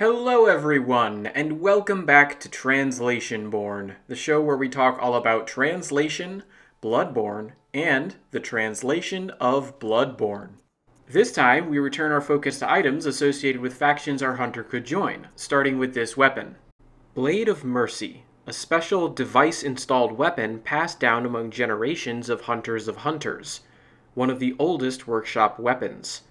Hello everyone, and welcome back to Translationborne, the show where we talk all about translation, Bloodborne, and the translation of Bloodborne. This time, we return our focus to items associated with factions our hunter could join, starting with this weapon. Blade of Mercy, a special device-installed weapon passed down among generations of hunters, one of the oldest workshop weapons.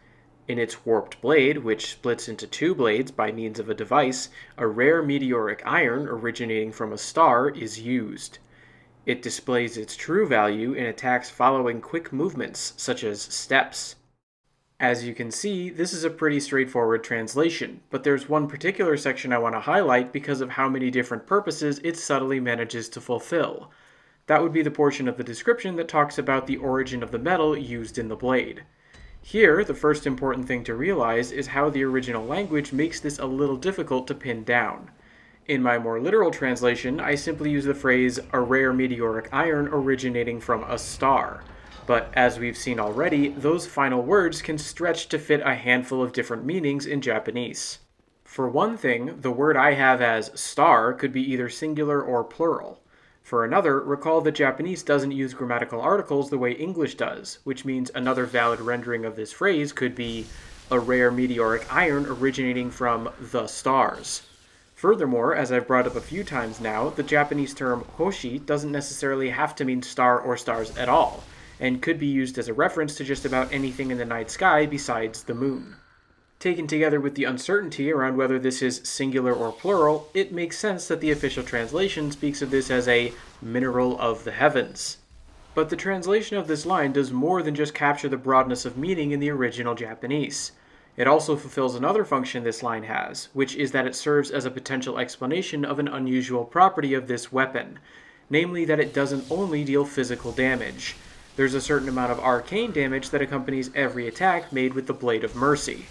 In its warped blade, which splits into two blades by means of a device, a rare meteoric iron originating from a star is used. It displays its true value in attacks following quick movements, such as steps. As you can see, this is a pretty straightforward translation, but there's one particular section I want to highlight because of how many different purposes it subtly manages to fulfill. That would be the portion of the description that talks about the origin of the metal used in the blade. Here, the first important thing to realize is how the original language makes this a little difficult to pin down. In my more literal translation, I simply use the phrase, a rare meteoric iron originating from a star. But as we've seen already, those final words can stretch to fit a handful of different meanings in Japanese. For one thing, the word I have as star could be either singular or plural. For another, recall that Japanese doesn't use grammatical articles the way English does, which means another valid rendering of this phrase could be a rare meteoric iron originating from the stars. Furthermore, as I've brought up a few times now, the Japanese term hoshi doesn't necessarily have to mean star or stars at all, and could be used as a reference to just about anything in the night sky besides the moon. Taken together with the uncertainty around whether this is singular or plural, it makes sense that the official translation speaks of this as a mineral of the heavens. But the translation of this line does more than just capture the broadness of meaning in the original Japanese. It also fulfills another function this line has, which is that it serves as a potential explanation of an unusual property of this weapon, namely that it doesn't only deal physical damage. There's a certain amount of arcane damage that accompanies every attack made with the Blade of Mercy.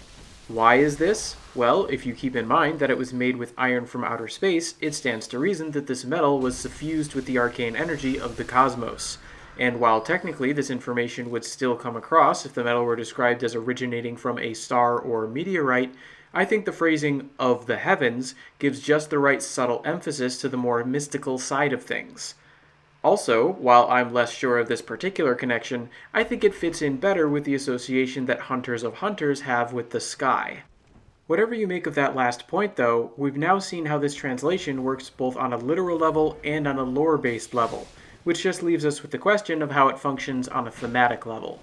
Why is this? Well, if you keep in mind that it was made with iron from outer space, it stands to reason that this metal was suffused with the arcane energy of the cosmos. And while technically this information would still come across if the metal were described as originating from a star or meteorite, I think the phrasing of the heavens gives just the right subtle emphasis to the more mystical side of things. Also, while I'm less sure of this particular connection, I think it fits in better with the association that hunters have with the sky. Whatever you make of that last point, though, we've now seen how this translation works both on a literal level and on a lore-based level, which just leaves us with the question of how it functions on a thematic level.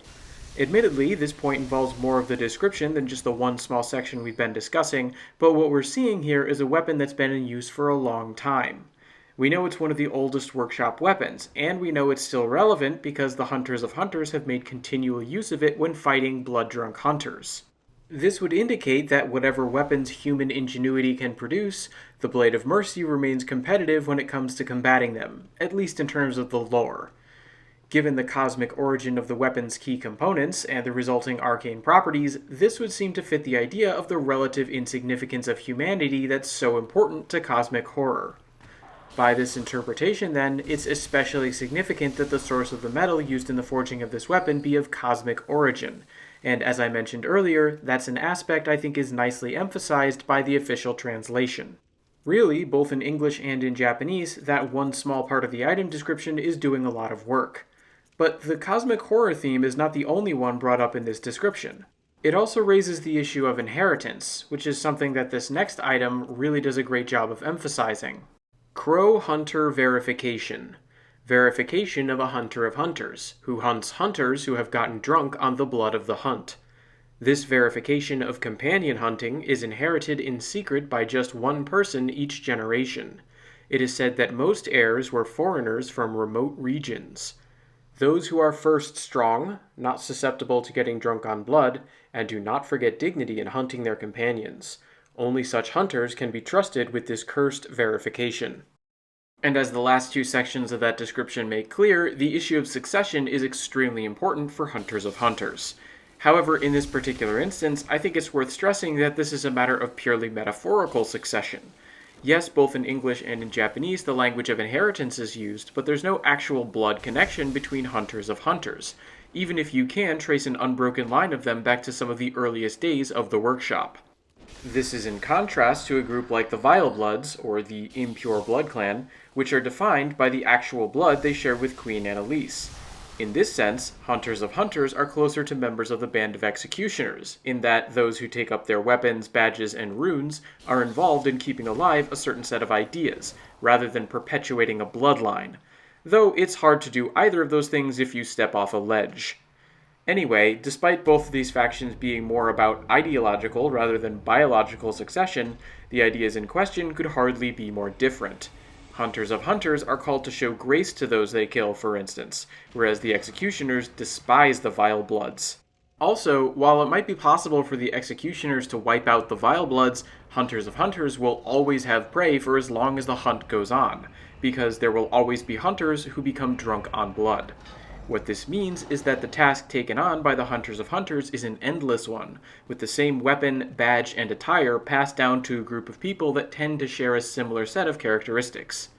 Admittedly, this point involves more of the description than just the one small section we've been discussing, but what we're seeing here is a weapon that's been in use for a long time. We know it's one of the oldest workshop weapons, and we know it's still relevant because the hunters have made continual use of it when fighting blood-drunk hunters. This would indicate that whatever weapons human ingenuity can produce, the Blade of Mercy remains competitive when it comes to combating them, at least in terms of the lore. Given the cosmic origin of the weapon's key components and the resulting arcane properties, this would seem to fit the idea of the relative insignificance of humanity that's so important to cosmic horror. By this interpretation, then, it's especially significant that the source of the metal used in the forging of this weapon be of cosmic origin, and as I mentioned earlier, that's an aspect I think is nicely emphasized by the official translation. Really, both in English and in Japanese, that one small part of the item description is doing a lot of work. But the cosmic horror theme is not the only one brought up in this description. It also raises the issue of inheritance, which is something that this next item really does a great job of emphasizing. Crow Hunter Verification. Verification of a hunter of hunters, who hunts hunters who have gotten drunk on the blood of the hunt. This verification of companion hunting is inherited in secret by just one person each generation. It is said that most heirs were foreigners from remote regions. Those who are first strong, not susceptible to getting drunk on blood, and do not forget dignity in hunting their companions. Only such hunters can be trusted with this cursed verification. And as the last two sections of that description make clear, the issue of succession is extremely important for hunters of hunters. However, in this particular instance, I think it's worth stressing that this is a matter of purely metaphorical succession. Yes, both in English and in Japanese, the language of inheritance is used, but there's no actual blood connection between hunters of hunters, even if you can trace an unbroken line of them back to some of the earliest days of the workshop. This is in contrast to a group like the Vile Bloods, or the Impure Blood Clan, which are defined by the actual blood they share with Queen Annalise. In this sense, Hunters of Hunters are closer to members of the Band of Executioners, in that those who take up their weapons, badges, and runes are involved in keeping alive a certain set of ideas, rather than perpetuating a bloodline. Though it's hard to do either of those things if you step off a ledge. Anyway, despite both of these factions being more about ideological rather than biological succession, the ideas in question could hardly be more different. Hunters of Hunters are called to show grace to those they kill, for instance, whereas the Executioners despise the Vile Bloods. Also, while it might be possible for the Executioners to wipe out the Vile Bloods, Hunters of Hunters will always have prey for as long as the hunt goes on, because there will always be hunters who become drunk on blood. What this means is that the task taken on by the Hunters of Hunters is an endless one, with the same weapon, badge, and attire passed down to a group of people that tend to share a similar set of characteristics.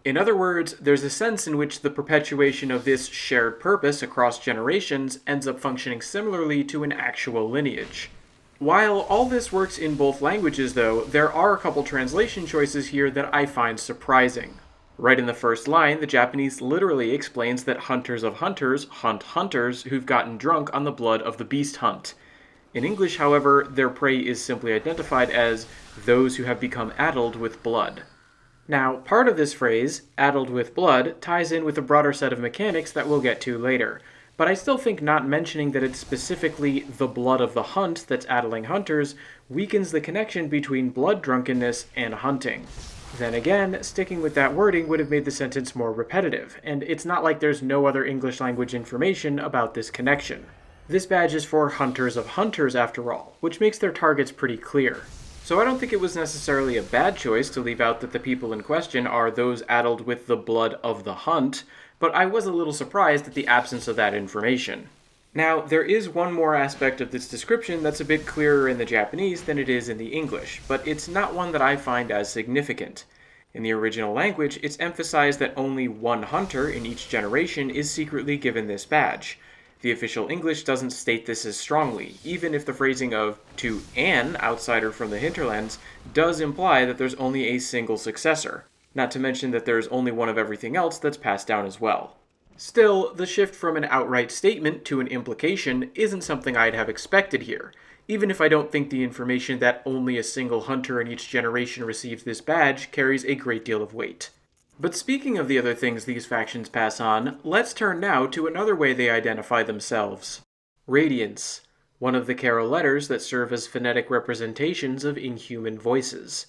In other words, there's a sense in which the perpetuation of this shared purpose across generations ends up functioning similarly to an actual lineage. While all this works in both languages, though, there are a couple translation choices here that I find surprising. Right in the first line, the Japanese literally explains that Hunters of Hunters hunt hunters who've gotten drunk on the blood of the beast hunt. In English, however, their prey is simply identified as those who have become addled with blood. Now, part of this phrase, addled with blood, ties in with a broader set of mechanics that we'll get to later, but I still think not mentioning that it's specifically the blood of the hunt that's addling hunters weakens the connection between blood drunkenness and hunting. Then again, sticking with that wording would have made the sentence more repetitive, and it's not like there's no other English language information about this connection. This badge is for Hunters of Hunters after all, which makes their targets pretty clear. So I don't think it was necessarily a bad choice to leave out that the people in question are those addled with the blood of the hunt, but I was a little surprised at the absence of that information. Now, there is one more aspect of this description that's a bit clearer in the Japanese than it is in the English, but it's not one that I find as significant. In the original language, it's emphasized that only one hunter in each generation is secretly given this badge. The official English doesn't state this as strongly, even if the phrasing of "to an outsider from the hinterlands" does imply that there's only a single successor, not to mention that there's only one of everything else that's passed down as well. Still, the shift from an outright statement to an implication isn't something I'd have expected here, even if I don't think the information that only a single hunter in each generation receives this badge carries a great deal of weight. But speaking of the other things these factions pass on, let's turn now to another way they identify themselves. Radiance, one of the Carol letters that serve as phonetic representations of inhuman voices.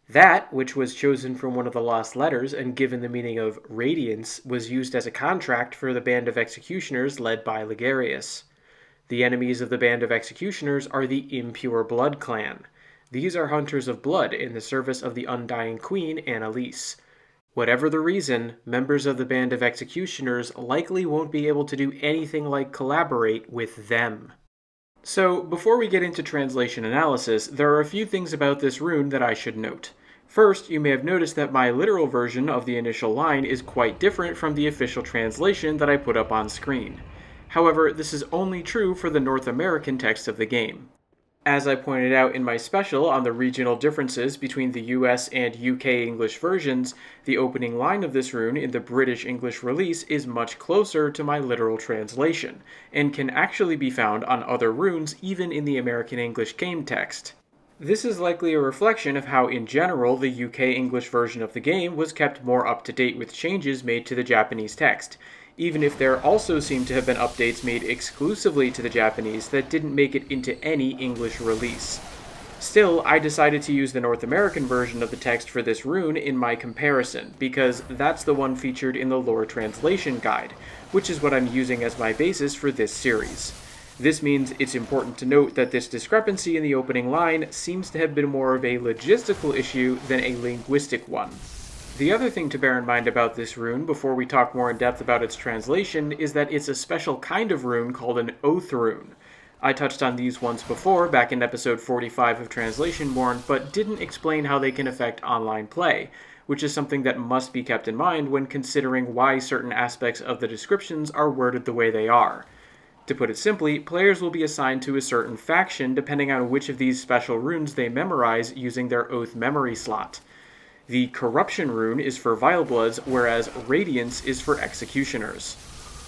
That, which was chosen from one of the lost letters and given the meaning of Radiance, was used as a contract for the Band of Executioners led by Ligarius. The enemies of the Band of Executioners are the Impure Blood Clan. These are hunters of blood in the service of the undying Queen Annalise. Whatever the reason, members of the Band of Executioners likely won't be able to do anything like collaborate with them. So, before we get into translation analysis, there are a few things about this rune that I should note. First, you may have noticed that my literal version of the initial line is quite different from the official translation that I put up on screen. However, this is only true for the North American text of the game. As I pointed out in my special on the regional differences between the US and UK English versions, the opening line of this rune in the British English release is much closer to my literal translation, and can actually be found on other runes even in the American English game text. This is likely a reflection of how, in general, the UK English version of the game was kept more up to date with changes made to the Japanese text, even if there also seem to have been updates made exclusively to the Japanese that didn't make it into any English release. Still, I decided to use the North American version of the text for this rune in my comparison, because that's the one featured in the lore translation guide, which is what I'm using as my basis for this series. This means it's important to note that this discrepancy in the opening line seems to have been more of a logistical issue than a linguistic one. The other thing to bear in mind about this rune before we talk more in depth about its translation is that it's a special kind of rune called an oath rune. I touched on these once before back in episode 45 of Translationborne, but didn't explain how they can affect online play, which is something that must be kept in mind when considering why certain aspects of the descriptions are worded the way they are. To put it simply, players will be assigned to a certain faction depending on which of these special runes they memorize using their Oath memory slot. The Corruption rune is for Vilebloods, whereas Radiance is for Executioners.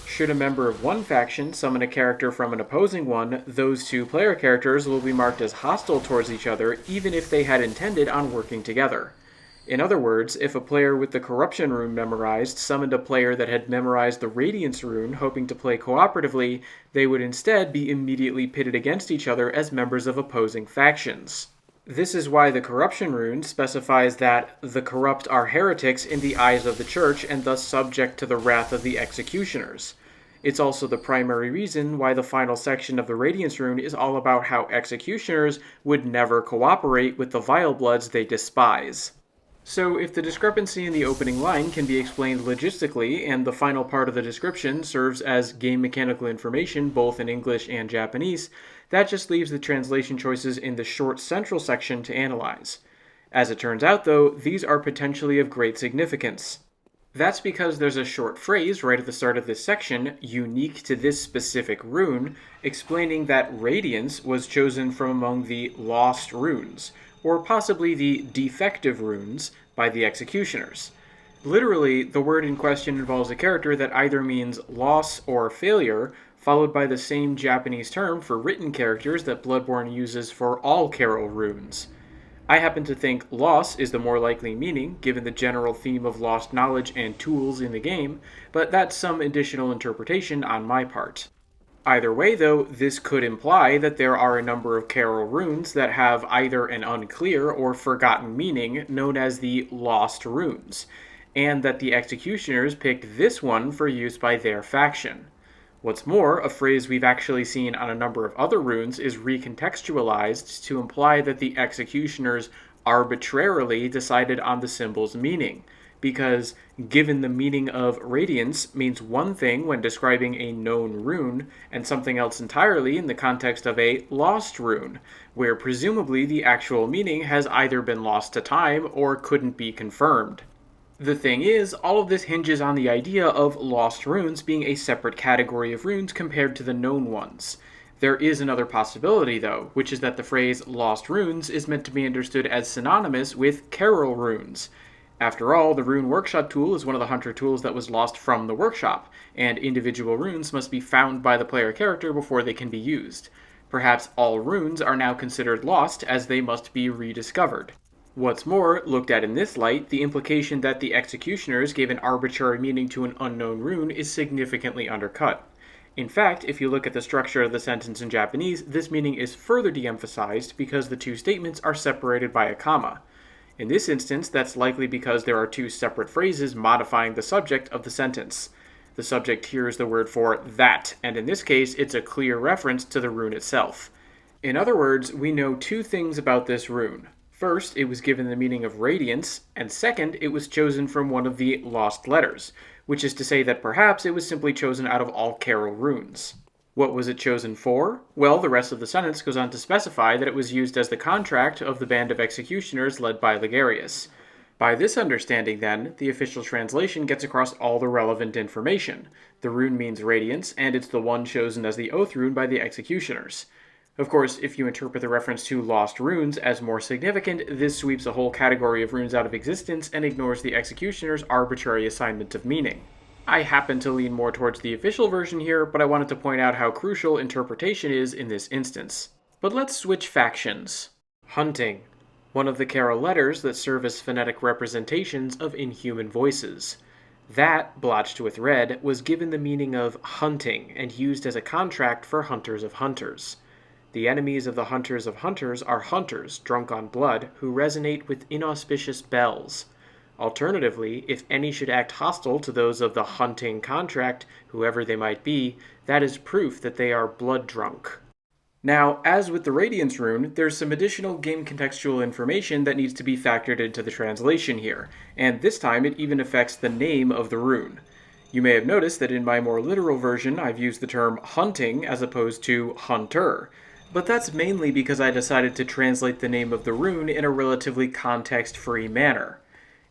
Should a member of one faction summon a character from an opposing one, those two player characters will be marked as hostile towards each other even if they had intended on working together. In other words, if a player with the Corruption rune memorized summoned a player that had memorized the Radiance rune hoping to play cooperatively, they would instead be immediately pitted against each other as members of opposing factions. This is why the Corruption rune specifies that the corrupt are heretics in the eyes of the Church and thus subject to the wrath of the Executioners. It's also the primary reason why the final section of the Radiance rune is all about how Executioners would never cooperate with the Vilebloods they despise. So if the discrepancy in the opening line can be explained logistically, and the final part of the description serves as game mechanical information both in English and Japanese, that just leaves the translation choices in the short central section to analyze. As it turns out though, these are potentially of great significance. That's because there's a short phrase right at the start of this section, unique to this specific rune, explaining that Radiance was chosen from among the lost runes, or possibly the defective runes, by the Executioners. Literally, the word in question involves a character that either means loss or failure, followed by the same Japanese term for written characters that Bloodborne uses for all Carol runes. I happen to think loss is the more likely meaning, given the general theme of lost knowledge and tools in the game, but that's some additional interpretation on my part. Either way, though, this could imply that there are a number of Carol runes that have either an unclear or forgotten meaning known as the Lost Runes, and that the Executioners picked this one for use by their faction. What's more, a phrase we've actually seen on a number of other runes is recontextualized to imply that the Executioners arbitrarily decided on the symbol's meaning, because given the meaning of Radiance means one thing when describing a known rune, and something else entirely in the context of a lost rune, where presumably the actual meaning has either been lost to time or couldn't be confirmed. The thing is, all of this hinges on the idea of lost runes being a separate category of runes compared to the known ones. There is another possibility, though, which is that the phrase lost runes is meant to be understood as synonymous with Carol runes. After all, the Rune Workshop tool is one of the hunter tools that was lost from the workshop, and individual runes must be found by the player character before they can be used. Perhaps all runes are now considered lost as they must be rediscovered. What's more, looked at in this light, the implication that the Executioners gave an arbitrary meaning to an unknown rune is significantly undercut. In fact, if you look at the structure of the sentence in Japanese, this meaning is further de-emphasized because the two statements are separated by a comma. In this instance, that's likely because there are two separate phrases modifying the subject of the sentence. The subject here is the word for that, and in this case, it's a clear reference to the rune itself. In other words, we know two things about this rune. First, it was given the meaning of Radiance, and second, it was chosen from one of the lost letters, which is to say that perhaps it was simply chosen out of all Carol runes. What was it chosen for? Well, the rest of the sentence goes on to specify that it was used as the contract of the band of executioners led by Ligarius. By this understanding, then, the official translation gets across all the relevant information. The rune means Radiance, and it's the one chosen as the oath rune by the executioners. Of course, if you interpret the reference to lost runes as more significant, this sweeps a whole category of runes out of existence and ignores the executioner's arbitrary assignment of meaning. I happen to lean more towards the official version here, but I wanted to point out how crucial interpretation is in this instance. But let's switch factions. Hunting, one of the Carol letters that serve as phonetic representations of inhuman voices. That, blotched with red, was given the meaning of hunting and used as a contract for hunters of hunters. The enemies of the hunters of hunters are hunters, drunk on blood, who resonate with inauspicious bells. Alternatively, if any should act hostile to those of the hunting contract, whoever they might be, that is proof that they are blood drunk. Now, as with the Radiance rune, there's some additional game contextual information that needs to be factored into the translation here, and this time it even affects the name of the rune. You may have noticed that in my more literal version I've used the term hunting as opposed to hunter. But that's mainly because I decided to translate the name of the rune in a relatively context-free manner.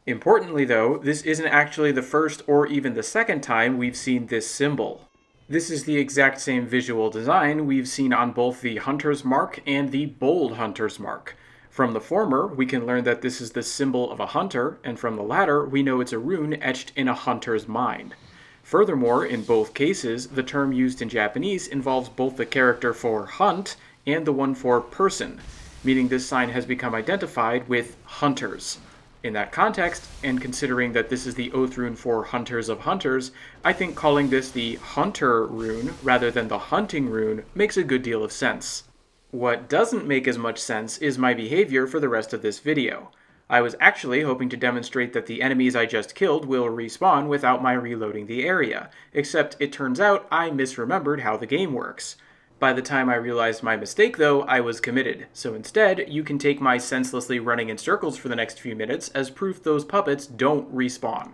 Importantly though, this isn't actually the first or even the second time we've seen this symbol. This is the exact same visual design we've seen on both the Hunter's Mark and the Bold Hunter's Mark. From the former, we can learn that this is the symbol of a hunter, and from the latter, we know it's a rune etched in a hunter's mind. Furthermore, in both cases, the term used in Japanese involves both the character for hunt and the one for person, meaning this sign has become identified with hunters. In that context, and considering that this is the oath rune for Hunters of Hunters, I think calling this the Hunter rune rather than the Hunting rune makes a good deal of sense. What doesn't make as much sense is my behavior for the rest of this video. I was actually hoping to demonstrate that the enemies I just killed will respawn without my reloading the area, except it turns out I misremembered how the game works. By the time I realized my mistake, though, I was committed, so instead, you can take my senselessly running in circles for the next few minutes as proof those puppets don't respawn.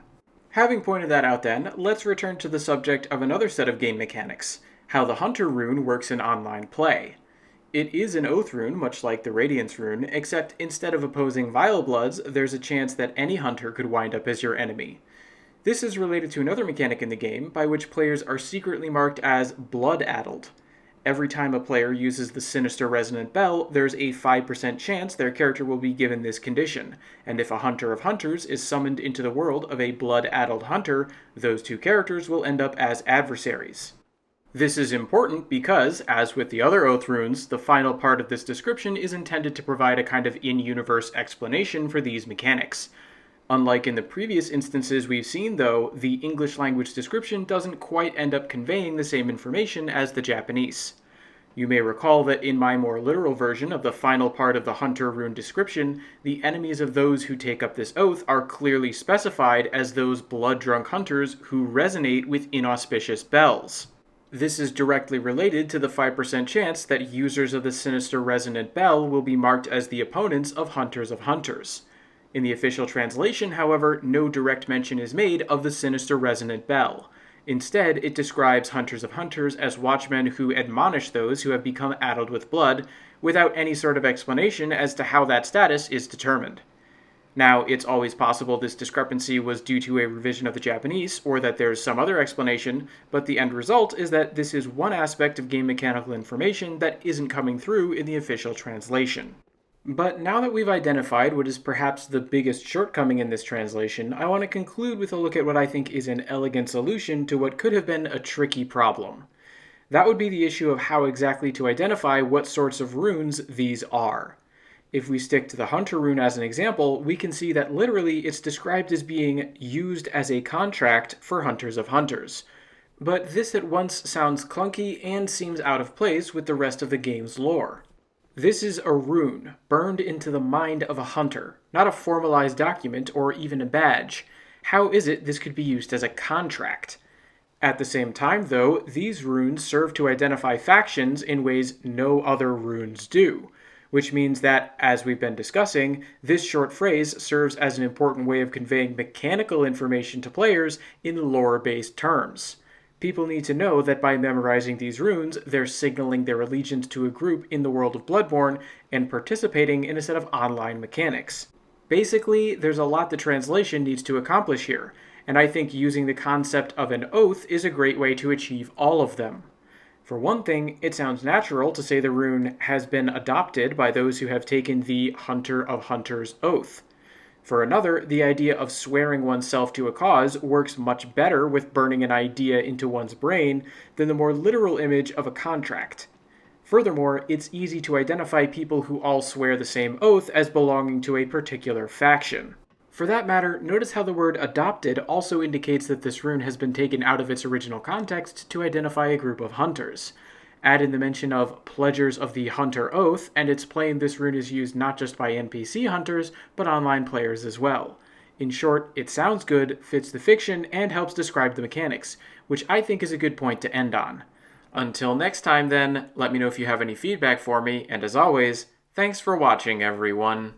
Having pointed that out then, let's return to the subject of another set of game mechanics, how the Hunter rune works in online play. It is an oath rune, much like the Radiance rune, except instead of opposing Vile Bloods, there's a chance that any hunter could wind up as your enemy. This is related to another mechanic in the game, by which players are secretly marked as Blood-Addled. Every time a player uses the sinister resonant bell, there's a 5% chance their character will be given this condition, and if a Hunter of Hunters is summoned into the world of a Blood-Addled hunter, those two characters will end up as adversaries. This is important because, as with the other oath runes, the final part of this description is intended to provide a kind of in-universe explanation for these mechanics. Unlike in the previous instances we've seen, though, the English language description doesn't quite end up conveying the same information as the Japanese. You may recall that in my more literal version of the final part of the Hunter rune description, the enemies of those who take up this oath are clearly specified as those blood-drunk hunters who resonate with inauspicious bells. This is directly related to the 5% chance that users of the sinister resonant bell will be marked as the opponents of Hunters of Hunters. In the official translation, however, no direct mention is made of the sinister resonant bell. Instead, it describes Hunters of Hunters as watchmen who admonish those who have become addled with blood, without any sort of explanation as to how that status is determined. Now, it's always possible this discrepancy was due to a revision of the Japanese, or that there's some other explanation, but the end result is that this is one aspect of game mechanical information that isn't coming through in the official translation. But now that we've identified what is perhaps the biggest shortcoming in this translation, I want to conclude with a look at what I think is an elegant solution to what could have been a tricky problem. That would be the issue of how exactly to identify what sorts of runes these are. If we stick to the Hunter rune as an example, we can see that literally it's described as being used as a contract for Hunters of Hunters. But this at once sounds clunky and seems out of place with the rest of the game's lore. This is a rune, burned into the mind of a hunter, not a formalized document or even a badge. How is it this could be used as a contract? At the same time, though, these runes serve to identify factions in ways no other runes do, which means that, as we've been discussing, this short phrase serves as an important way of conveying mechanical information to players in lore-based terms. People need to know that by memorizing these runes, they're signaling their allegiance to a group in the world of Bloodborne and participating in a set of online mechanics. Basically, there's a lot the translation needs to accomplish here, and I think using the concept of an oath is a great way to achieve all of them. For one thing, it sounds natural to say the rune has been adopted by those who have taken the Hunter of Hunters oath. For another, the idea of swearing oneself to a cause works much better with burning an idea into one's brain than the more literal image of a contract. Furthermore, it's easy to identify people who all swear the same oath as belonging to a particular faction. For that matter, notice how the word adopted also indicates that this rune has been taken out of its original context to identify a group of hunters. Add in the mention of pledgers of the Hunter Oath, and it's plain this rune is used not just by NPC hunters, but online players as well. In short, it sounds good, fits the fiction, and helps describe the mechanics, which I think is a good point to end on. Until next time then, let me know if you have any feedback for me, and as always, thanks for watching everyone.